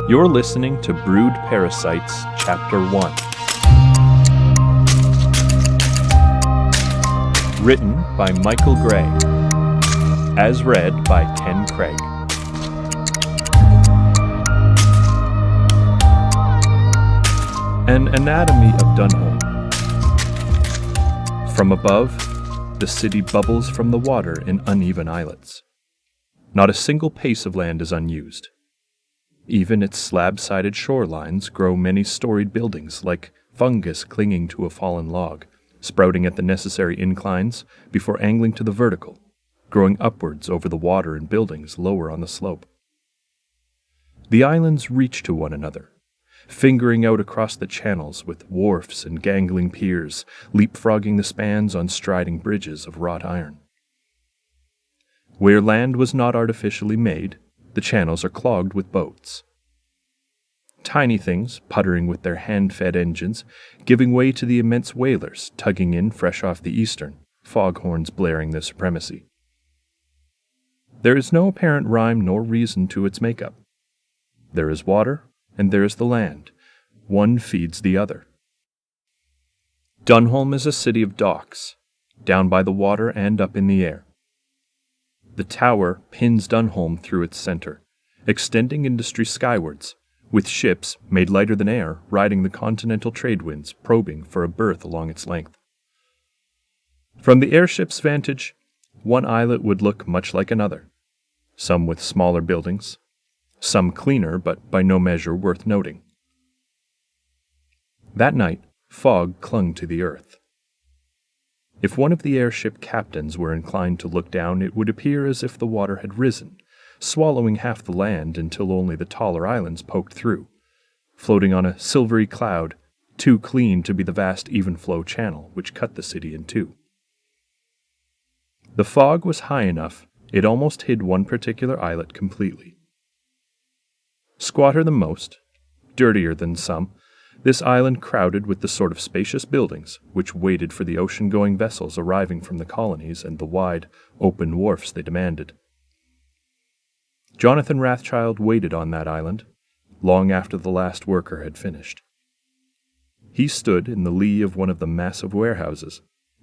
You're listening to Brood Parasites, Chapter 1. Written by Michael Gray. As read by Ken Craig. An Anatomy of Dunholm. From above, the city bubbles from the water in uneven islets. Not a single pace of land is unused. Even its slab-sided shorelines grow many-storied buildings like fungus clinging to a fallen log, sprouting at the necessary inclines before angling to the vertical, growing upwards over the water in buildings lower on the slope. The islands reach to one another, fingering out across the channels with wharfs and gangling piers, leapfrogging the spans on striding bridges of wrought iron. Where land was not artificially made, the channels are clogged with boats. Tiny things, puttering with their hand-fed engines, giving way to the immense whalers tugging in fresh off the eastern, foghorns blaring their supremacy. There is no apparent rhyme nor reason to its makeup. There is water, and there is the land. One feeds the other. Dunholm is a city of docks, down by the water and up in the air. The tower pins Dunholm through its center, extending industry skywards, with ships, made lighter than air, riding the continental trade winds, probing for a berth along its length. From the airship's vantage, one islet would look much like another, some with smaller buildings, some cleaner but by no measure worth noting. That night, fog clung to the earth. If one of the airship captains were inclined to look down, it would appear as if the water had risen, swallowing half the land until only the taller islands poked through, floating on a silvery cloud, too clean to be the vast even-flow channel which cut the city in two. The fog was high enough, it almost hid one particular islet completely. Squatter than most, dirtier than some, this island crowded with the sort of spacious buildings which waited for the ocean-going vessels arriving from the colonies and the wide, open wharfs they demanded. Jonathan Rathchild waited on that island, long after the last worker had finished. He stood in the lee of one of the massive warehouses,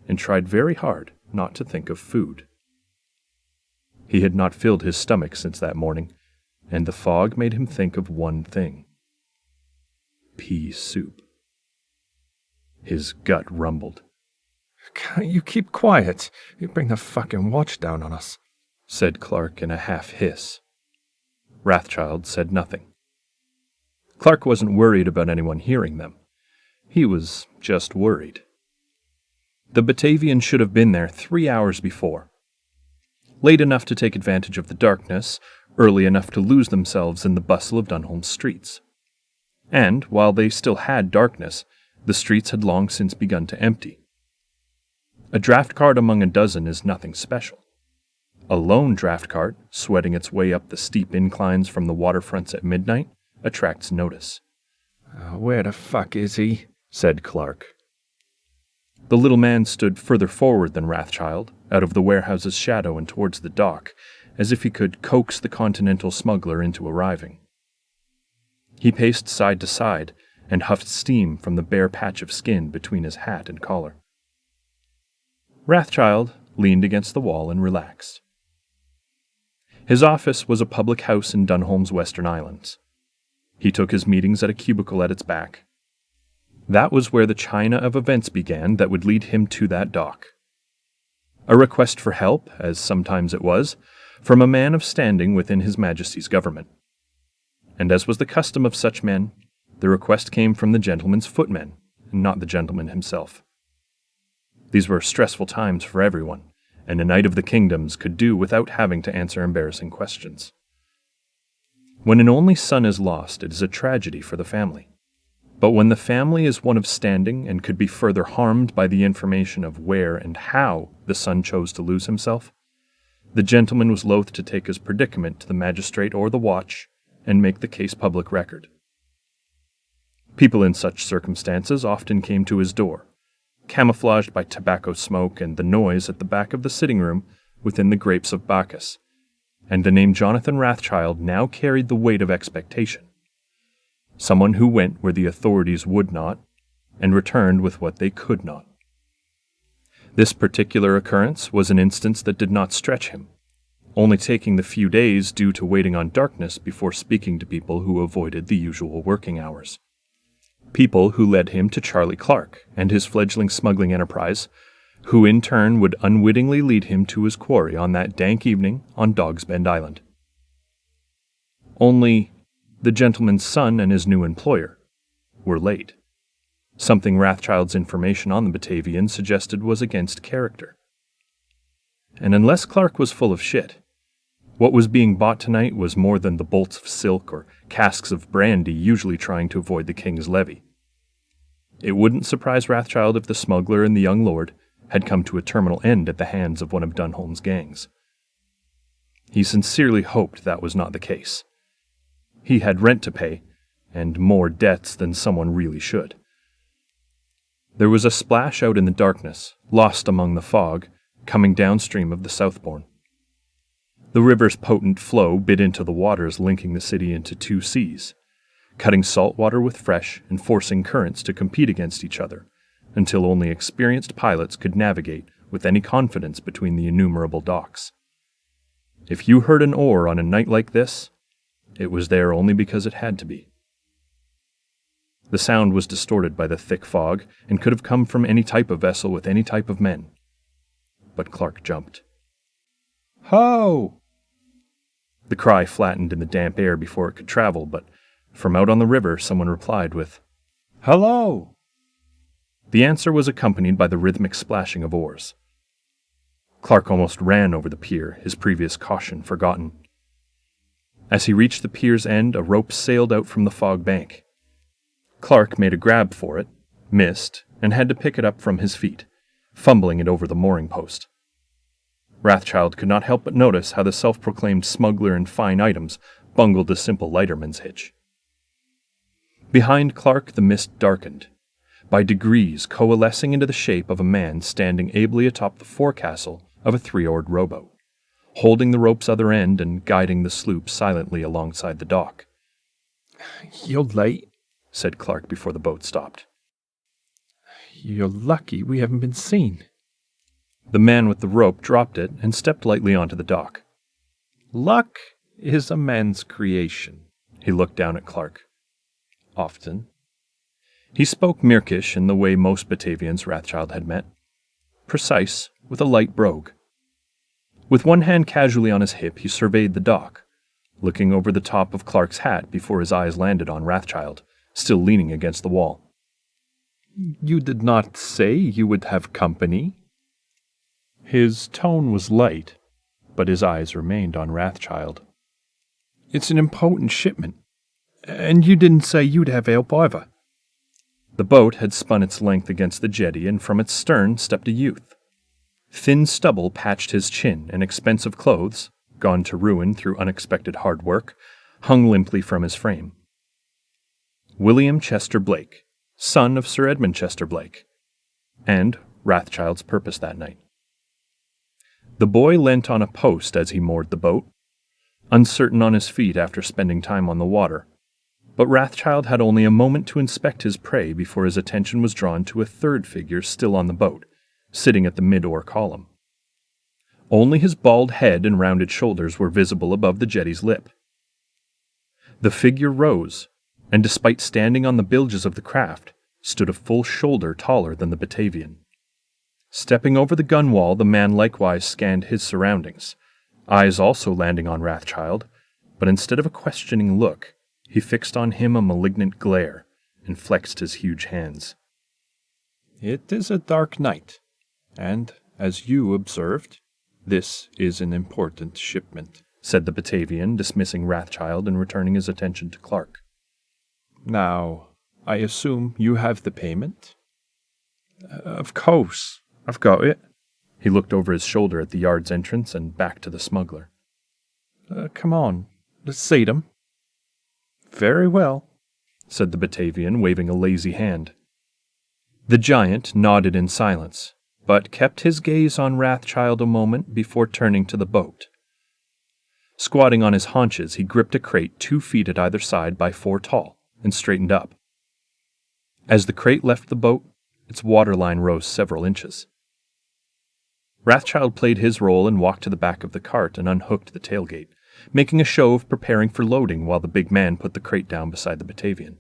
and tried very hard not to think of food. He had not filled his stomach since that morning, and the fog made him think of one thing. Pea soup. His gut rumbled. "Can't you keep quiet? You bring the fucking watch down on us," said Clark in a half-hiss. Rathchild said nothing. Clark wasn't worried about anyone hearing them. He was just worried. The Batavian should have been there 3 hours before. Late enough to take advantage of the darkness, early enough to lose themselves in the bustle of Dunholm's streets. And, while they still had darkness, the streets had long since begun to empty. A draft cart among a dozen is nothing special. A lone draft cart, sweating its way up the steep inclines from the waterfronts at midnight, attracts notice. "Where the fuck is he?" said Clark. The little man stood further forward than Rathchild, out of the warehouse's shadow and towards the dock, as if he could coax the continental smuggler into arriving. He paced side to side and huffed steam from the bare patch of skin between his hat and collar. Rathchild leaned against the wall and relaxed. His office was a public house in Dunholm's western islands. He took his meetings at a cubicle at its back. That was where the China of events began that would lead him to that dock. A request for help, as sometimes it was, from a man of standing within His Majesty's government. And as was the custom of such men, the request came from the gentleman's footmen, and not the gentleman himself. These were stressful times for everyone, and a Knight of the Kingdoms could do without having to answer embarrassing questions. When an only son is lost, it is a tragedy for the family. But when the family is one of standing and could be further harmed by the information of where and how the son chose to lose himself, the gentleman was loath to take his predicament to the magistrate or the watch and make the case public record. People in such circumstances often came to his door, camouflaged by tobacco smoke and the noise at the back of the sitting room within the grapes of Bacchus, and the name Jonathan Rathchild now carried the weight of expectation, someone who went where the authorities would not, and returned with what they could not. This particular occurrence was an instance that did not stretch him, only taking the few days due to waiting on darkness before speaking to people who avoided the usual working hours. People who led him to Charlie Clark and his fledgling smuggling enterprise, who in turn would unwittingly lead him to his quarry on that dank evening on Dog's Bend Island. Only the gentleman's son and his new employer were late. Something Rathchild's information on the Batavian suggested was against character. And unless Clark was full of shit, what was being bought tonight was more than the bolts of silk or casks of brandy usually trying to avoid the king's levy. It wouldn't surprise Rathchild if the smuggler and the young lord had come to a terminal end at the hands of one of Dunholm's gangs. He sincerely hoped that was not the case. He had rent to pay, and more debts than someone really should. There was a splash out in the darkness, lost among the fog, coming downstream of the Southbourne. The river's potent flow bit into the waters linking the city into two seas, cutting salt water with fresh and forcing currents to compete against each other, until only experienced pilots could navigate with any confidence between the innumerable docks. If you heard an oar on a night like this, it was there only because it had to be. The sound was distorted by the thick fog and could have come from any type of vessel with any type of men. But Clark jumped. Ho! The cry flattened in the damp air before it could travel, but from out on the river someone replied with, "Hello!" The answer was accompanied by the rhythmic splashing of oars. Clark almost ran over the pier, his previous caution forgotten. As he reached the pier's end, a rope sailed out from the fog bank. Clark made a grab for it, missed, and had to pick it up from his feet, fumbling it over the mooring post. Rathchild could not help but notice how the self-proclaimed smuggler in fine items bungled a simple lighterman's hitch. Behind Clark the mist darkened, by degrees coalescing into the shape of a man standing ably atop the forecastle of a three-oared rowboat, holding the rope's other end and guiding the sloop silently alongside the dock. "You're late," said Clark before the boat stopped. "You're lucky we haven't been seen." The man with the rope dropped it and stepped lightly onto the dock. "Luck is a man's creation." He looked down at Clark. "Often." He spoke Mirkish in the way most Batavians Rathchild had met, precise, with a light brogue. With one hand casually on his hip, he surveyed the dock, looking over the top of Clark's hat before his eyes landed on Rathchild, still leaning against the wall. "You did not say you would have company." His tone was light, but his eyes remained on Rathchild. "It's an important shipment, and you didn't say you'd have help either." The boat had spun its length against the jetty, and from its stern stepped a youth. Thin stubble patched his chin, and expensive clothes, gone to ruin through unexpected hard work, hung limply from his frame. William Chester Blake, son of Sir Edmund Chester Blake, and Rathchild's purpose that night. The boy leant on a post as he moored the boat, uncertain on his feet after spending time on the water, but Rathchild had only a moment to inspect his prey before his attention was drawn to a third figure still on the boat, sitting at the mid-oar column. Only his bald head and rounded shoulders were visible above the jetty's lip. The figure rose, and despite standing on the bilges of the craft, stood a full shoulder taller than the Batavian. Stepping over the gunwale, the man likewise scanned his surroundings, eyes also landing on Rathchild, but instead of a questioning look, he fixed on him a malignant glare, and flexed his huge hands. "It is a dark night, and, as you observed, this is an important shipment," said the Batavian, dismissing Rathchild and returning his attention to Clark. "Now, I assume you have the payment?" "Of course. I've got it." He looked over his shoulder at the yard's entrance and back to the smuggler. "Come on, let's see them." "Very well," said the Batavian, waving a lazy hand. The giant nodded in silence, but kept his gaze on Rathchild a moment before turning to the boat. Squatting on his haunches, he gripped a crate 2 feet at either side by 4 tall and straightened up. As the crate left the boat, its waterline rose several inches. Wrathchild played his role and walked to the back of the cart and unhooked the tailgate, making a show of preparing for loading while the big man put the crate down beside the Batavian.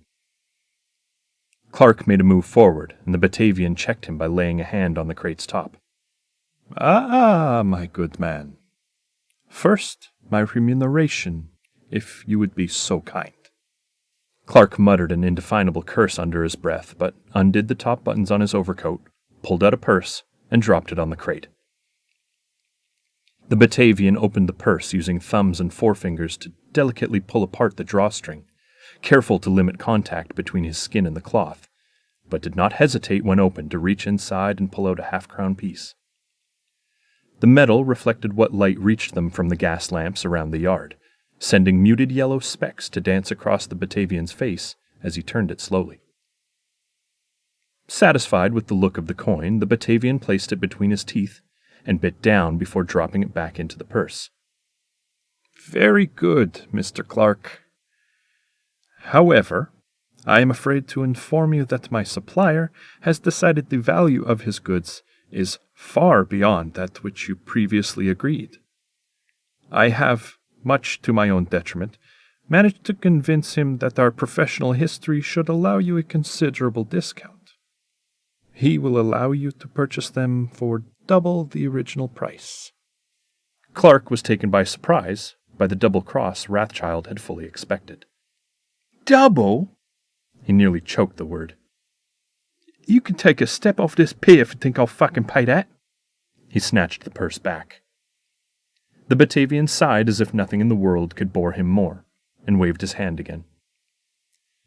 Clark made a move forward, and the Batavian checked him by laying a hand on the crate's top. "Ah, my good man. First, my remuneration, if you would be so kind." Clark muttered an indefinable curse under his breath, but undid the top buttons on his overcoat, pulled out a purse, and dropped it on the crate. The Batavian opened the purse using thumbs and forefingers to delicately pull apart the drawstring, careful to limit contact between his skin and the cloth, but did not hesitate when opened to reach inside and pull out a half-crown piece. The metal reflected what light reached them from the gas lamps around the yard, sending muted yellow specks to dance across the Batavian's face as he turned it slowly. Satisfied with the look of the coin, the Batavian placed it between his teeth and bit down before dropping it back into the purse. "Very good, Mr. Clark. However, I am afraid to inform you that my supplier has decided the value of his goods is far beyond that which you previously agreed. I have, much to my own detriment, managed to convince him that our professional history should allow you a considerable discount. He will allow you to purchase them for double the original price." Clark was taken by surprise by the double cross Wrathchild had fully expected. "Double?" He nearly choked the word. "You can take a step off this pier if you think I'll fucking pay that." He snatched the purse back. The Batavian sighed as if nothing in the world could bore him more, and waved his hand again.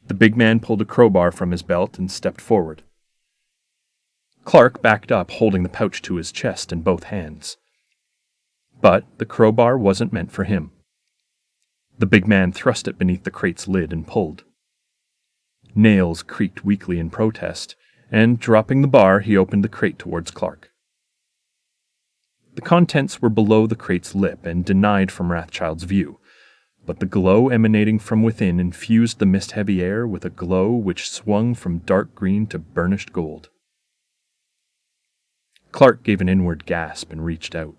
The big man pulled a crowbar from his belt and stepped forward. Clark backed up, holding the pouch to his chest in both hands. But the crowbar wasn't meant for him. The big man thrust it beneath the crate's lid and pulled. Nails creaked weakly in protest, and dropping the bar, he opened the crate towards Clark. The contents were below the crate's lip and denied from Wrathchild's view, but the glow emanating from within infused the mist-heavy air with a glow which swung from dark green to burnished gold. Clark gave an inward gasp and reached out.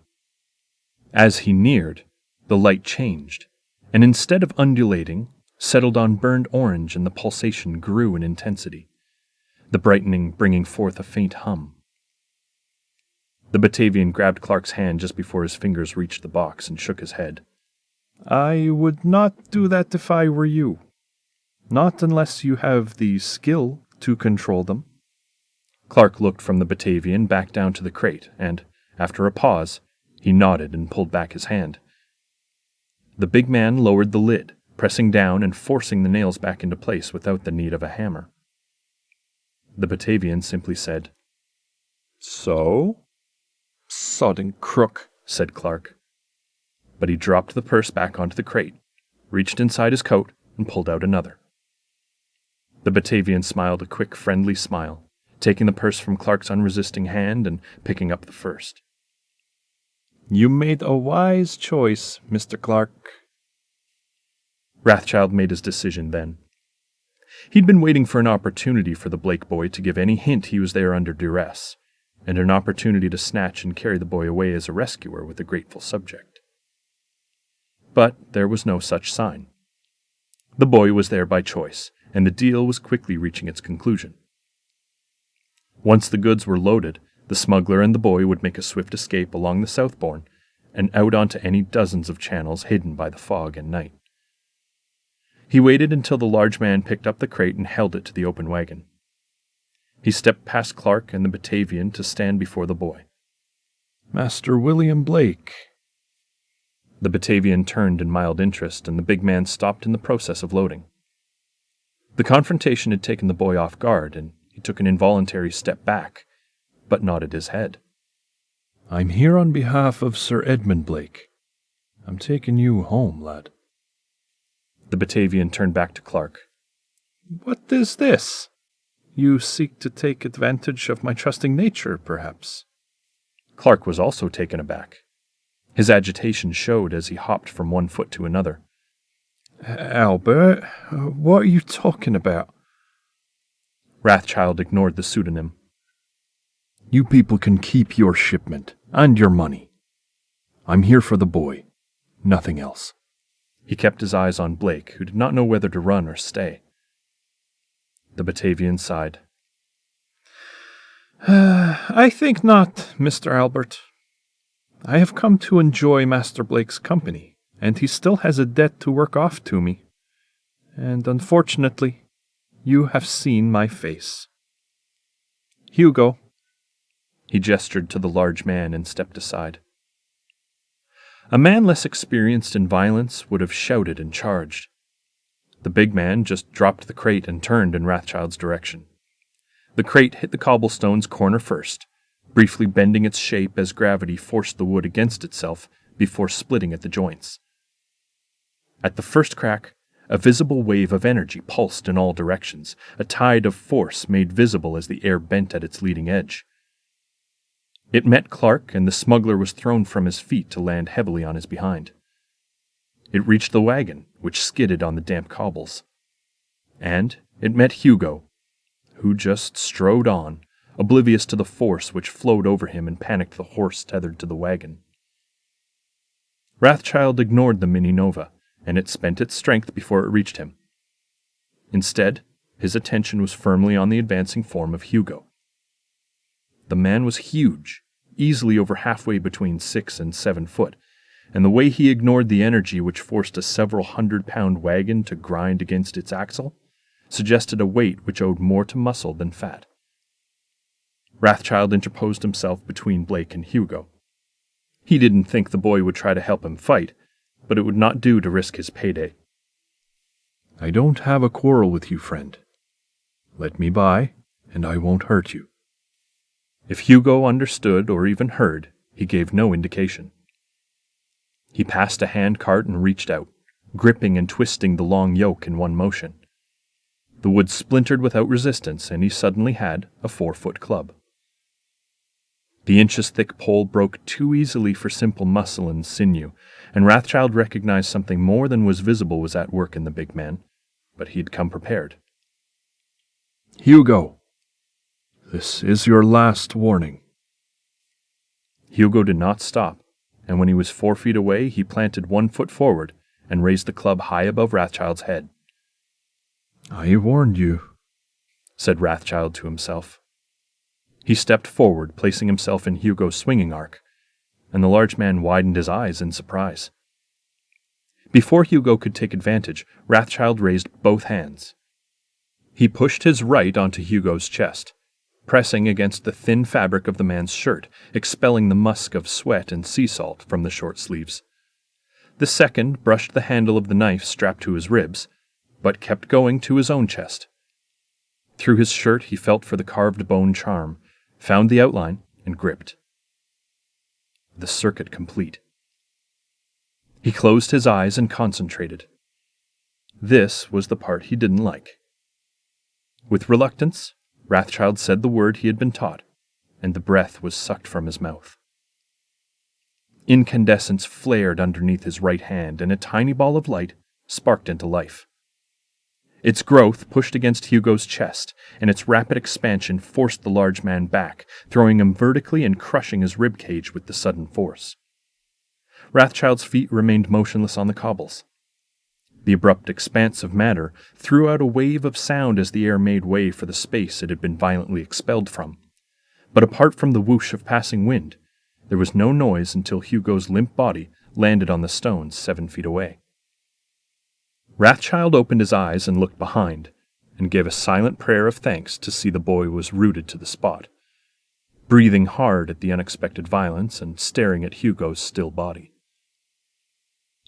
As he neared, the light changed, and instead of undulating, settled on burned orange, and the pulsation grew in intensity, the brightening bringing forth a faint hum. The Batavian grabbed Clark's hand just before his fingers reached the box and shook his head. "I would not do that if I were you. Not unless you have the skill to control them." Clark looked from the Batavian back down to the crate, and, after a pause, he nodded and pulled back his hand. The big man lowered the lid, pressing down and forcing the nails back into place without the need of a hammer. The Batavian simply said, "So?" "Sodden crook," said Clark. But he dropped the purse back onto the crate, reached inside his coat, and pulled out another. The Batavian smiled a quick, friendly smile, taking the purse from Clark's unresisting hand and picking up the first. "You made a wise choice, Mr. Clark." Wrathchild made his decision then. He'd been waiting for an opportunity for the Blake boy to give any hint he was there under duress, and an opportunity to snatch and carry the boy away as a rescuer with a grateful subject. But there was no such sign. The boy was there by choice, and the deal was quickly reaching its conclusion. Once the goods were loaded, the smuggler and the boy would make a swift escape along the Southbourne and out onto any dozens of channels hidden by the fog and night. He waited until the large man picked up the crate and held it to the open wagon. He stepped past Clark and the Batavian to stand before the boy. "Master William Blake." The Batavian turned in mild interest, and the big man stopped in the process of loading. The confrontation had taken the boy off guard, and he took an involuntary step back, but nodded his head. "I'm here on behalf of Sir Edmund Blake. I'm taking you home, lad." The Batavian turned back to Clark. "What is this? You seek to take advantage of my trusting nature, perhaps?" Clark was also taken aback. His agitation showed as he hopped from one foot to another. Albert, what are you talking about? Wrathchild ignored the pseudonym. You people can keep your shipment and your money. I'm here for the boy, nothing else. He kept his eyes on Blake, who did not know whether to run or stay. The Batavian sighed. I think not, Mr. Albert. I have come to enjoy Master Blake's company, and he still has a debt to work off to me. And unfortunately, you have seen my face. Hugo. He gestured to the large man and stepped aside. A man less experienced in violence would have shouted and charged. The big man just dropped the crate and turned in Wrathchild's direction. The crate hit the cobblestone's corner first, briefly bending its shape as gravity forced the wood against itself before splitting at the joints. At the first crack, a visible wave of energy pulsed in all directions, a tide of force made visible as the air bent at its leading edge. It met Clark, and the smuggler was thrown from his feet to land heavily on his behind. It reached the wagon, which skidded on the damp cobbles. And it met Hugo, who just strode on, oblivious to the force which flowed over him and panicked the horse tethered to the wagon. Wrathchild ignored the Mini Nova, and it spent its strength before it reached him. Instead, his attention was firmly on the advancing form of Hugo. The man was huge, easily over halfway between 6 and 7 foot, and the way he ignored the energy which forced a several 100-pound wagon to grind against its axle suggested a weight which owed more to muscle than fat. Wrathchild interposed himself between Blake and Hugo. He didn't think the boy would try to help him fight, but it would not do to risk his payday. I don't have a quarrel with you, friend. Let me by, and I won't hurt you. If Hugo understood or even heard, he gave no indication. He passed a hand cart and reached out, gripping and twisting the long yoke in one motion. The wood splintered without resistance, and he suddenly had a 4-foot club. The inches-thick pole broke too easily for simple muscle and sinew, and Wrathchild recognized something more than was visible was at work in the big man, but he had come prepared. Hugo, this is your last warning. Hugo did not stop, and when he was 4 feet away, he planted 1 foot forward and raised the club high above Wrathchild's head. I warned you, said Wrathchild to himself. He stepped forward, placing himself in Hugo's swinging arc, and the large man widened his eyes in surprise. Before Hugo could take advantage, Wrathchild raised both hands. He pushed his right onto Hugo's chest, pressing against the thin fabric of the man's shirt, expelling the musk of sweat and sea salt from the short sleeves. The second brushed the handle of the knife strapped to his ribs, but kept going to his own chest. Through his shirt he felt for the carved bone charm, found the outline, and gripped. The circuit complete. He closed his eyes and concentrated. This was the part he didn't like. With reluctance, Wrathchild said the word he had been taught, and the breath was sucked from his mouth. Incandescence flared underneath his right hand, and a tiny ball of light sparked into life. Its growth pushed against Hugo's chest, and its rapid expansion forced the large man back, throwing him vertically and crushing his rib cage with the sudden force. Wrathchild's feet remained motionless on the cobbles. The abrupt expanse of matter threw out a wave of sound as the air made way for the space it had been violently expelled from. But apart from the whoosh of passing wind, there was no noise until Hugo's limp body landed on the stones 7 feet away. Wrathchild opened his eyes and looked behind, and gave a silent prayer of thanks to see the boy was rooted to the spot, breathing hard at the unexpected violence and staring at Hugo's still body.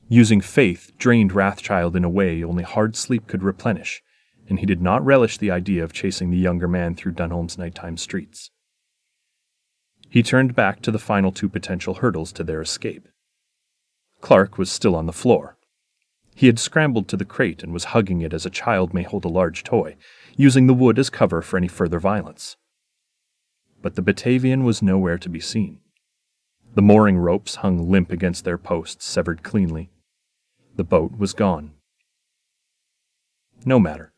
Using faith drained Wrathchild in a way only hard sleep could replenish, and he did not relish the idea of chasing the younger man through Dunholm's nighttime streets. He turned back to the final 2 potential hurdles to their escape. Clark was still on the floor. He had scrambled to the crate and was hugging it as a child may hold a large toy, using the wood as cover for any further violence. But the Batavian was nowhere to be seen. The mooring ropes hung limp against their posts, severed cleanly. The boat was gone. No matter.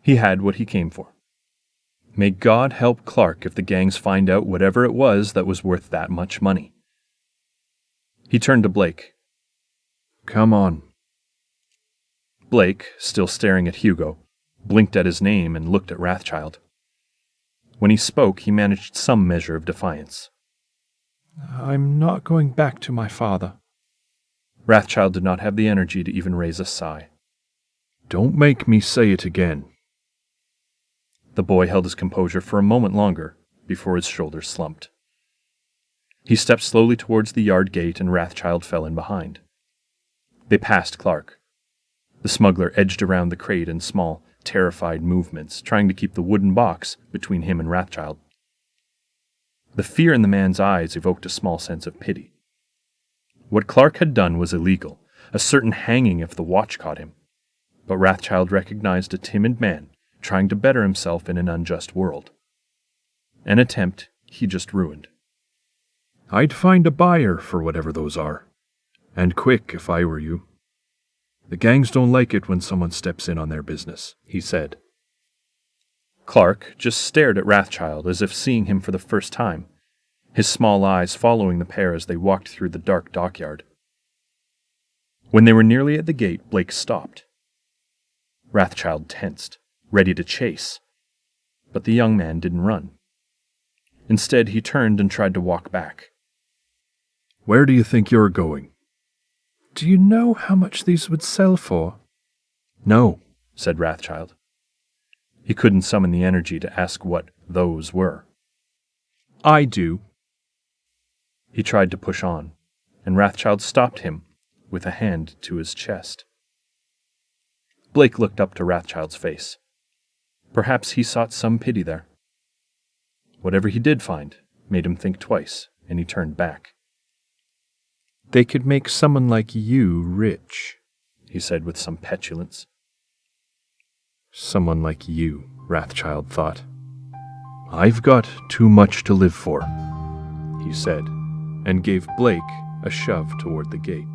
He had what he came for. May God help Clark if the gangs find out whatever it was that was worth that much money. He turned to Blake. Come on. Blake, still staring at Hugo, blinked at his name and looked at Wrathchild. When he spoke, he managed some measure of defiance. I'm not going back to my father. Wrathchild did not have the energy to even raise a sigh. Don't make me say it again. The boy held his composure for a moment longer before his shoulders slumped. He stepped slowly towards the yard gate and Wrathchild fell in behind. They passed Clark. The smuggler edged around the crate in small, terrified movements, trying to keep the wooden box between him and Wrathchild. The fear in the man's eyes evoked a small sense of pity. What Clark had done was illegal, a certain hanging if the watch caught him. But Wrathchild recognized a timid man trying to better himself in an unjust world. An attempt he just ruined. I'd find a buyer for whatever those are. And quick, if I were you. The gangs don't like it when someone steps in on their business, he said. Clark just stared at Wrathchild as if seeing him for the first time, his small eyes following the pair as they walked through the dark dockyard. When they were nearly at the gate, Blake stopped. Wrathchild tensed, ready to chase. But the young man didn't run. Instead, he turned and tried to walk back. Where do you think you're going? Do you know how much these would sell for? No, said Wrathchild. He couldn't summon the energy to ask what those were. I do. He tried to push on, and Wrathchild stopped him with a hand to his chest. Blake looked up to Wrathchild's face. Perhaps he sought some pity there. Whatever he did find made him think twice, and he turned back. They could make someone like you rich, he said with some petulance. Someone like you, Wrathchild thought. I've got too much to live for, he said, and gave Blake a shove toward the gate.